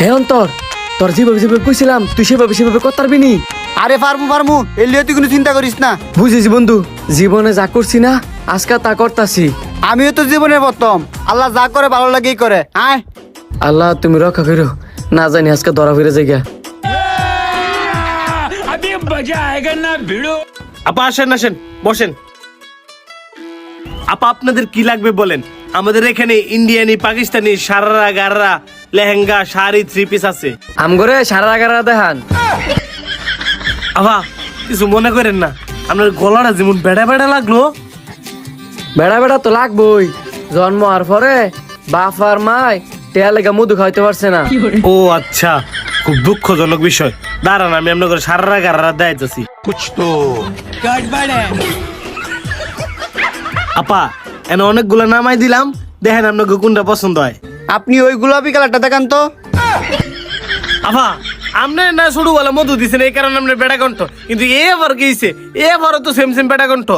হে অন্তর, তোর যেভাবে যেভাবে কইছিলাম তুই সেভাবে করতে পারবি নি। আরে পারমু এর লিয়ে তুই কোনো চিন্তা করিস না। বুঝেছি বন্ধু, জীবনে যা করছি না আজকে তা করতাছি। আমিও তো জীবনের প্রথম, আল্লাহ যা করে ভালো লাগেই করে। আয় আল্লাহ তুমি রক্ষা করো, না জানি আজকে ধরা ফিরে যাই গা। আপা আসেন আসেন বসেন। আপা আপনাদের কি লাগবে বলেন, আমাদের এখানে ইন্ডিয়ানি পাকিস্তানি সারারা গাররা লেহেঙ্গা শাড়ি 3 পিস আছে। আমগরে সারা গারা দেখান। আপা কিছু মনে করেন না, আপনার গলাটা যেমন বেড়া বেড়া লাগলো। বেড়া বেড়া তো লাগবই, জন্ম আর পরে বাপ আর মায় টেয়া লেগা মধু খাইতে পারছে না। ও আচ্ছা, খুব দুঃখজনক বিষয়। দাঁড়ান আমি আপনাদের সারারা গাররা দেখাইতেছি। আপা এনে অনেকগুলো নামাই দিলাম, দেখেন আপনাকে কোনটা পছন্দ হয়। আপনি ওই গোলাপি কালারটা দেখান তো। আপা আপনার না শুরু বলে মধু দিছেন, এই কারণে আপনার বেড়া কণ্ঠ, কিন্তু এবার কি হইছে, এবারও তো সেম সেম বেড়া কণ্ঠ।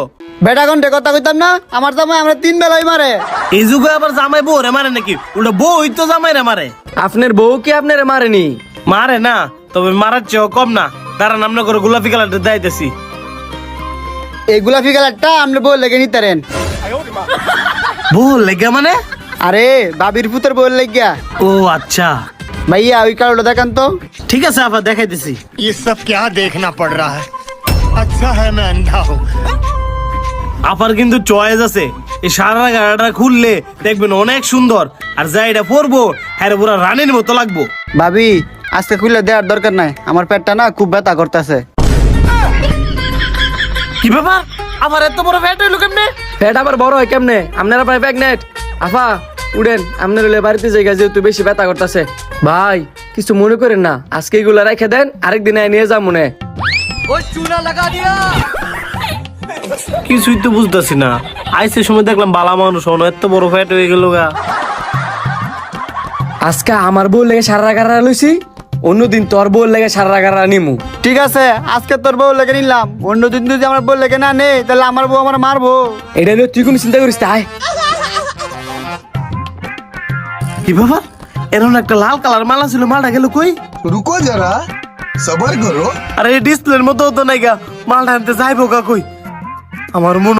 বেটা ঘন্টে কথা কইতাম না, আমার জামাই আমরা 3 বেলাই মারে। এই যুগে আবার জামাই বউ রে মারে নাকি? ওটা বউই তো জামাই রে মারে। আপনার বউ কি আপনার মারেনি? মারে না, তবে মারার চেয়েও কম না। দাঁড়ান আপনার করে গোলাপি কালারটা দেখাইতেছি। এই গোলাপি কালারটা আপনি বউ লেগে নিতারেন। বউ লেগা মানে? আরে বাবির পুতের বউ লেগিয়া। ও আচ্ছা ভাইয়া ওই কালারটা দেখান তো। ঠিক আছে আপা দেখাইতেছি। ये सब क्या देखना पड़ रहा है। अच्छा है मैं अंधा हूँ। আপার কিন্তু চয়েস আছে, এই সারা গাড়াটা খুললে দেখবেন অনেক সুন্দর, আর যা এটা পরবো হ্যাঁ পুরো রানীর মতো লাগবো। ভাবি আজকে খুলে দেওয়ার দরকার নাই, আমার পেটটা না খুব ব্যথা করতেছে। কি ব্যাপার, আবার এত বড় ফ্যাট হইলো কেমনে? পেট আবার বড় হয় কেমনে? আপনারা প্রায় প্রেগনেন্ট। আফা উড়েন, আপনার হলে বাড়িতে জায়গা যেহেতু বেশি ব্যথা করতেছে। ভাই কিছু মনে করেন না, আজকে এগুলো রেখে দেন, আরেকদিন নিয়ে যা মনে। কিছুই তো বুঝতেছি না, আইসের সময় দেখলাম বালা মানুষ হন, এত বড় ফ্যাট হয়ে গেল গা। আজকে আমার বউ লেগে সারা গারা লইছি, অন্যদিন তোর বউ লেগে সারা গারা নিমু। ঠিক আছে আজকে তোর বউ লেগে নিলাম, অন্যদিন যদি আমার বউ লেগে না নেই তাহলে আমার বউ আমার মারবো। এটা নিয়ে তুই কোনো চিন্তা করিস তাই। কি ব্যাপার, এরকম একটা লাল কালার মালা ছিল, মালটা গেল কই? रुको जरा सबर करो। আরে ডিসপ্লের মতো হতো নাই গা, মালটা আনতে যাইবো গা কই? আমার মন